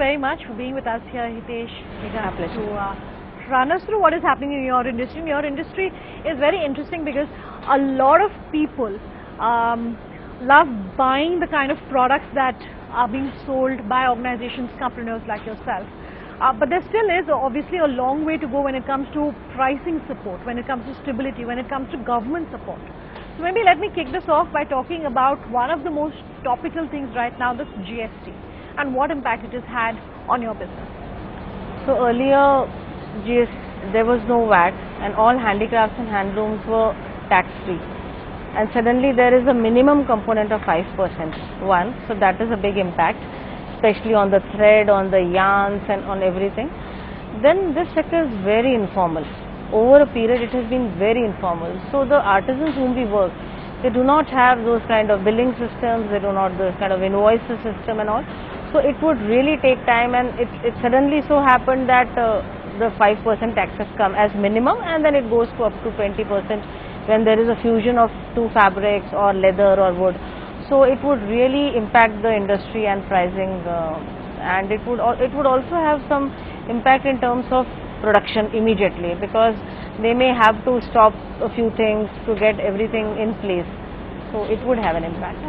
very much for being with us here, Hitesh. My pleasure. To run us through what is happening in your industry. Your industry is very interesting because a lot of people love buying the kind of products that are being sold by organizations, companies like yourself. But there still is obviously a long way to go when it comes to pricing support, when it comes to stability, when it comes to government support. So maybe let me kick this off by talking about one of the most topical things right now, this GST, and what impact it has had on your business. So earlier there was no VAT and all handicrafts and handlooms were tax free. And suddenly there is a minimum component of 5%. So that is a big impact, especially on the thread, on the yarns and on everything. Then this sector is very informal. Over a period it has been very informal. So the artisans whom we work, they do not have those kind of billing systems, they do not those kind of invoices system and all. So it would really take time, and it suddenly so happened that the 5% taxes come as minimum, and then it goes to up to 20% when there is a fusion of two fabrics or leather or wood. So it would really impact the industry and pricing, and it would also have some impact in terms of production immediately, because they may have to stop a few things to get everything in place. So it would have an impact.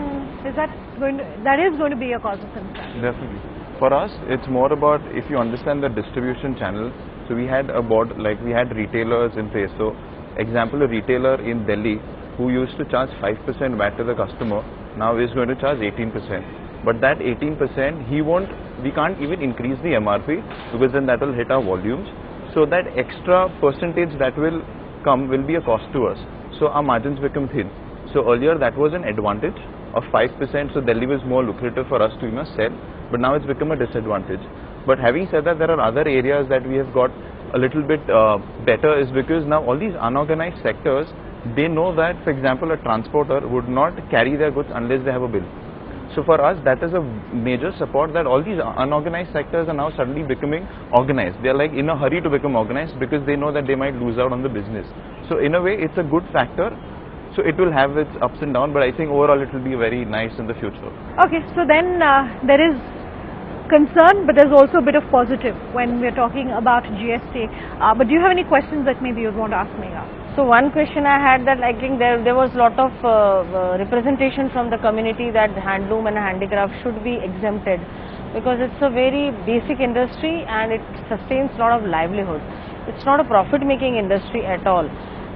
That is going to be a cause of concern? Definitely. For us, it's more about if you understand the distribution channel. So we had we had retailers in place. So example, a retailer in Delhi who used to charge 5% VAT to the customer now is going to charge 18%. But that 18%, we can't even increase the MRP, because then that will hit our volumes. So that extra percentage that will come will be a cost to us. So our margins become thin. So earlier that was an advantage of 5%. So Delhi was more lucrative for us to sell. But now it's become a disadvantage. But having said that, there are other areas that we have got a little bit better, is because now all these unorganized sectors, they know that, for example, a transporter would not carry their goods unless they have a bill. So for us, that is a major support, that all these unorganized sectors are now suddenly becoming organized. They are like in a hurry to become organized because they know that they might lose out on the business. So in a way, it's a good factor. So it will have its ups and downs, but I think overall it will be very nice in the future. Okay, so then there is concern, but there's also a bit of positive when we're talking about GST. But do you have any questions that maybe you'd want to ask me now? So one question I had, that I think there was a lot of representation from the community that handloom and handicraft should be exempted, because it's a very basic industry and it sustains a lot of livelihood. It's not a profit-making industry at all.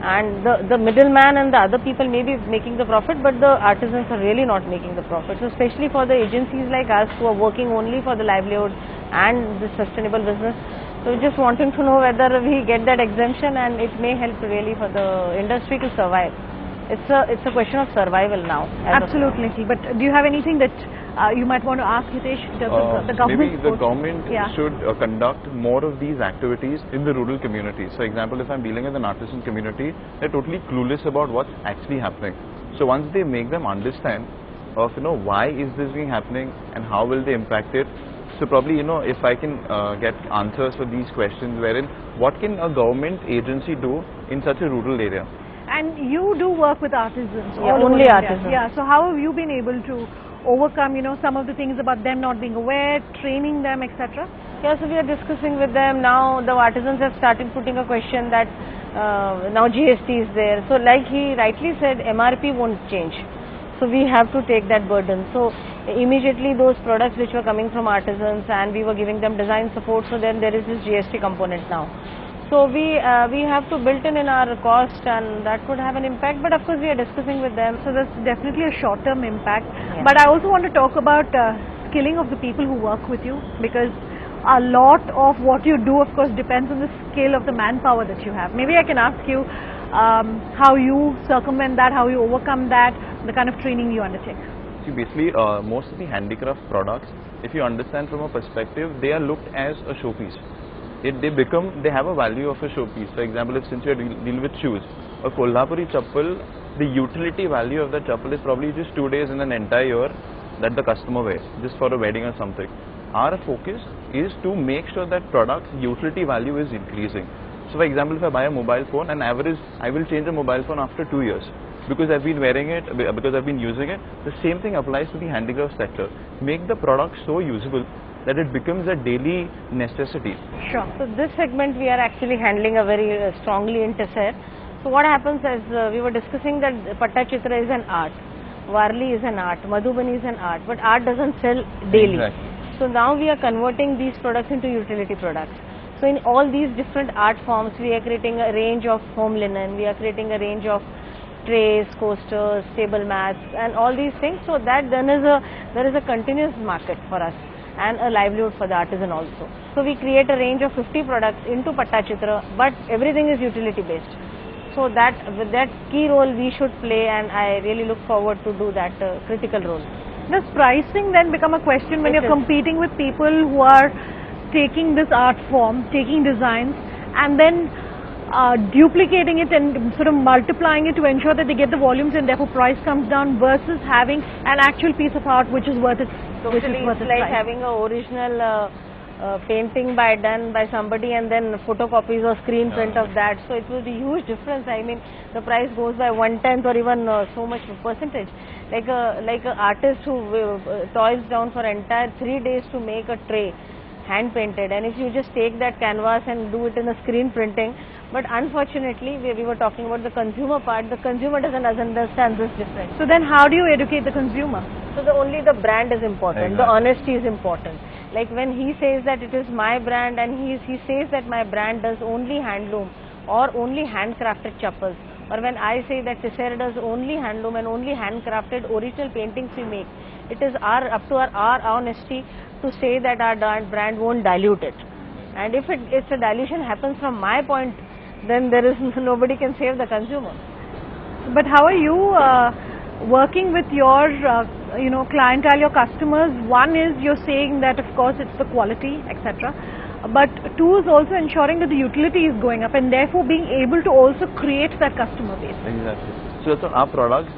And the middleman and the other people may be making the profit, but the artisans are really not making the profit. So especially for the agencies like us who are working only for the livelihood and the sustainable business, so just wanting to know whether we get that exemption, and it may help really for the industry to survive. It's a question of survival now. Absolutely. But do you have anything that you might want to ask, Hitesh? The government maybe the government should conduct more of these activities in the rural communities. So example, if I'm dealing with an artisan community, they're totally clueless about what's actually happening. So once they make them understand of why is this being happening and how will they impact it. So probably if I can get answers for these questions, wherein what can a government agency do in such a rural area? And you do work with artisans. Yeah, only artisans. Yeah. So how have you been able to overcome some of the things about them not being aware, training them, etc.? Yeah, so we are discussing with them now. The artisans have started putting a question that now GST is there. So like he rightly said, MRP won't change. So we have to take that burden. So immediately those products which were coming from artisans, and we were giving them design support, so then there is this GST component now. So we have to build in our cost, and that could have an impact, but of course we are discussing with them. So that's definitely a short-term impact. Yeah. But I also want to talk about skilling of the people who work with you, because a lot of what you do, of course, depends on the skill of the manpower that you have. Maybe I can ask you how you circumvent that, how you overcome that, the kind of training you undertake. See, basically, most of the handicraft products, if you understand from a perspective, they are looked as a showpiece. They have a value of a showpiece. For example, since you are dealing with shoes, a Kolhapuri chappal, the utility value of the chappal is probably just 2 days in an entire year that the customer wears, just for a wedding or something. Our focus is to make sure that product's utility value is increasing. So for example, if I buy a mobile phone, an average, I will change a mobile phone after 2 years. Because I've been wearing it, because I've been using it. The same thing applies to the handicraft sector. Make the product so usable that it becomes a daily necessity. Sure. So this segment we are actually handling a very strongly in Tesser. So what happens is we were discussing that Pattachitra is an art, Varli is an art, Madhubani is an art, but art doesn't sell daily. Exactly. So now we are converting these products into utility products. So in all these different art forms, we are creating a range of home linen, we are creating a range of trays, coasters, table mats, and all these things. So that then there is a continuous market for us and a livelihood for the artisan also. So we create a range of 50 products into Pattachitra, but everything is utility based. So that with that key role we should play, and I really look forward to do that critical role. Does pricing then become a question when It you're is. competing with people who are taking this art form, taking designs, and then duplicating it and sort of multiplying it to ensure that they get the volumes and therefore price comes down, versus having an actual piece of art which is worth its Totally, it's like price? having an original painting done by somebody and then photocopies or screen print of that. So it will be huge difference. I mean, the price goes by 1/10 or even so much percentage. Like a artist who toils down for entire 3 days to make a tray, hand painted, and if you just take that canvas and do it in a screen printing, but unfortunately we were talking about the consumer part, the consumer doesn't understand this difference. So then how do you educate the consumer? So only the brand is important, Exactly. the honesty is important. Like when he says that it is my brand, and he says that my brand does only handloom or only handcrafted chappals, or when I say that Tesser does only handloom and only handcrafted original paintings we make, it is up to our honesty to say that our brand won't dilute it. And if it's a dilution happens from my point, then there is nobody can save the consumer. But how are you working with your clientele, your customers? One is you're saying that of course it's the quality, etc. But two is also ensuring that the utility is going up, and therefore being able to also create that customer base. Exactly. So our products,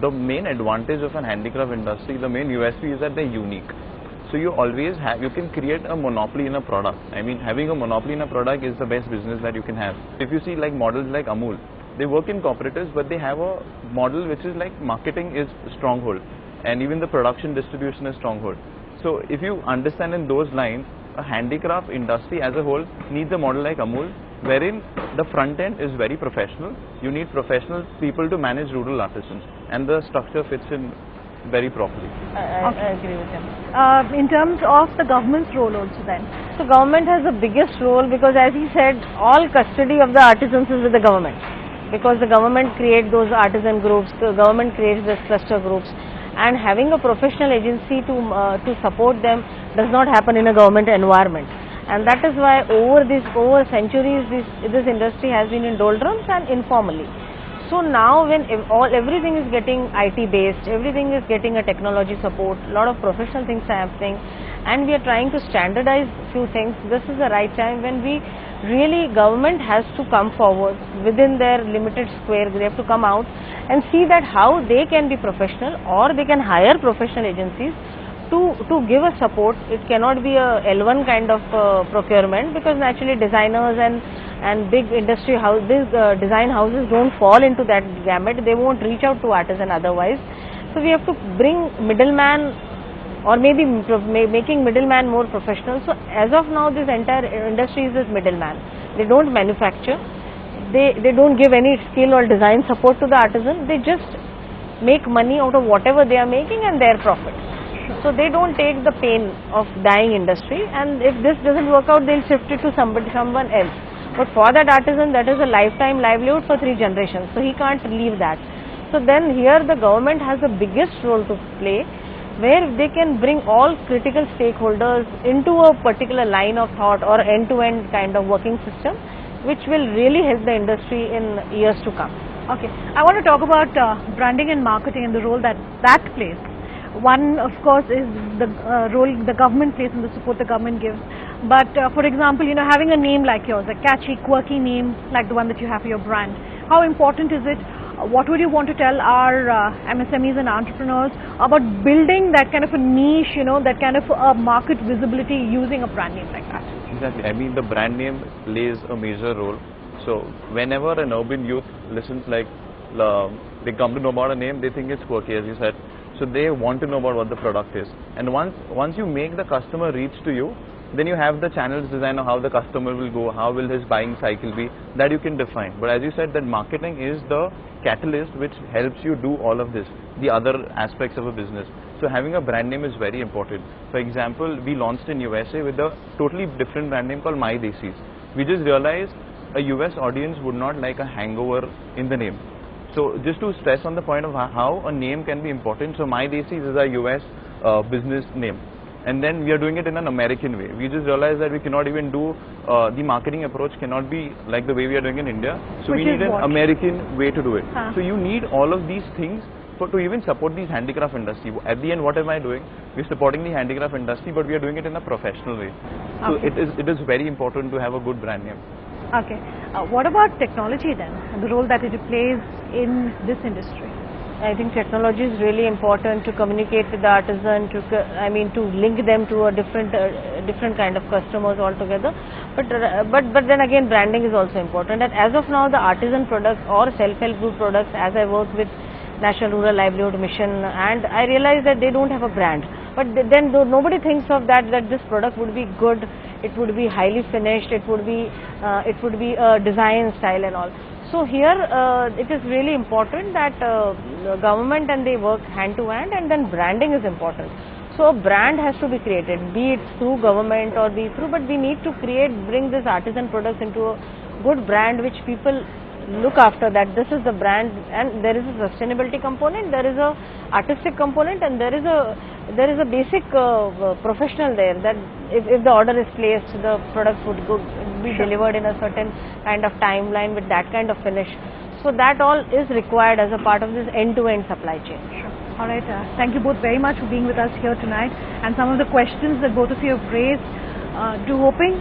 the main advantage of an handicraft industry, the main USP is that they're unique. So you always you can create a monopoly in a product. I mean, having a monopoly in a product is the best business that you can have. If you see like models like Amul, they work in cooperatives, but they have a model which is like marketing is stronghold, and even the production distribution is stronghold. So if you understand in those lines, a handicraft industry as a whole needs a model like Amul, wherein the front end is very professional. You need professional people to manage rural artisans, and the structure fits in very properly. I agree with him. In terms of the government's role also then? So government has the biggest role, because as he said, all custody of the artisans is with the government, because the government creates those artisan groups, the government creates these cluster groups, and having a professional agency to support them does not happen in a government environment. And that is why over centuries this industry has been in doldrums and informally. So now when everything is getting IT based, everything is getting a technology support, a lot of professional things are happening, and we are trying to standardize few things. This is the right time when we really, government has to come forward within their limited square. They have to come out and see that how they can be professional, or they can hire professional agencies to give us support. It cannot be a L1 kind of procurement, because naturally designers and big industry houses, design houses don't fall into that gamut. They won't reach out to artisan otherwise. So we have to bring middleman, or maybe making middleman more professional. So as of now, this entire industry is this middleman. They don't manufacture, they don't give any skill or design support to the artisan. They just make money out of whatever they are making and their profit. So they don't take the pain of dying industry, and if this doesn't work out, they'll shift it to someone else. But for that artisan, that is a lifetime livelihood for 3 generations, so he can't leave that. So then here the government has the biggest role to play, where they can bring all critical stakeholders into a particular line of thought or end-to-end kind of working system, which will really help the industry in years to come. Okay, I want to talk about branding and marketing and the role that plays. One, of course, is the role the government plays and the support the government gives. But for example, having a name like yours, a catchy, quirky name like the one that you have for your brand, how important is it? What would you want to tell our MSMEs and entrepreneurs about building that kind of a niche, that kind of a market visibility using a brand name like that? Exactly. I mean, the brand name plays a major role. So whenever an urban youth listens, like they come to know about a name, they think it's quirky, as you said. So they want to know about what the product is. And once you make the customer reach to you, then you have the channels design of how the customer will go, how will his buying cycle be, that you can define. But as you said, that marketing is the catalyst which helps you do all of this, the other aspects of a business. So having a brand name is very important. For example, we launched in USA with a totally different brand name called My Desis. We just realized a US audience would not like a hangover in the name. So just to stress on the point of how a name can be important, so My Desis is a US business name. And then we are doing it in an American way. We just realized that we cannot even do, the marketing approach cannot be like the way we are doing in India. So we need an American way to do it. So you need all of these things to even support these handicraft industry. At the end, what am I doing? We're supporting the handicraft industry, but we are doing it in a professional way. So it is very important to have a good brand name. Okay. What about technology then, and the role that it plays in this industry? I think technology is really important to communicate with the artisan, to link them to a different kind of customers altogether. But then again, branding is also important. And as of now, the artisan products or self-help group products, as I work with National Rural Livelihood Mission, and I realize that they don't have a brand. But then nobody thinks of that this product would be good, it would be highly finished, it would be a design style and all. So here it is really important that the government and they work hand to hand, and then branding is important. So a brand has to be created, be it through government or but we need to bring this artisan products into a good brand which people look after, that this is the brand, and there is a sustainability component, there is a artistic component, and there is a basic professional there, that if the order is placed, the product would be delivered in a certain kind of timeline with that kind of finish. So that all is required as a part of this end-to-end supply chain. Sure. All right, thank you both very much for being with us here tonight, and some of the questions that both of you have raised, hoping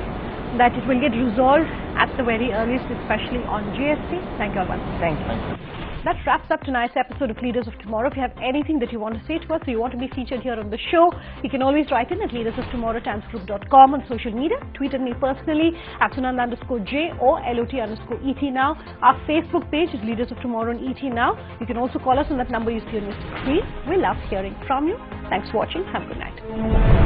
that it will get resolved at the very earliest, especially on GST. Thank you all once. Thank you. That wraps up tonight's episode of Leaders of Tomorrow. If you have anything that you want to say to us, or you want to be featured here on the show, you can always write in at leadersoftomorrow@timesgroup.com, on social media. Tweet at me personally at Sunanda_J or LOT_ET now. Our Facebook page is Leaders of Tomorrow on ET now. You can also call us on that number you see on your screen. We love hearing from you. Thanks for watching. Have a good night.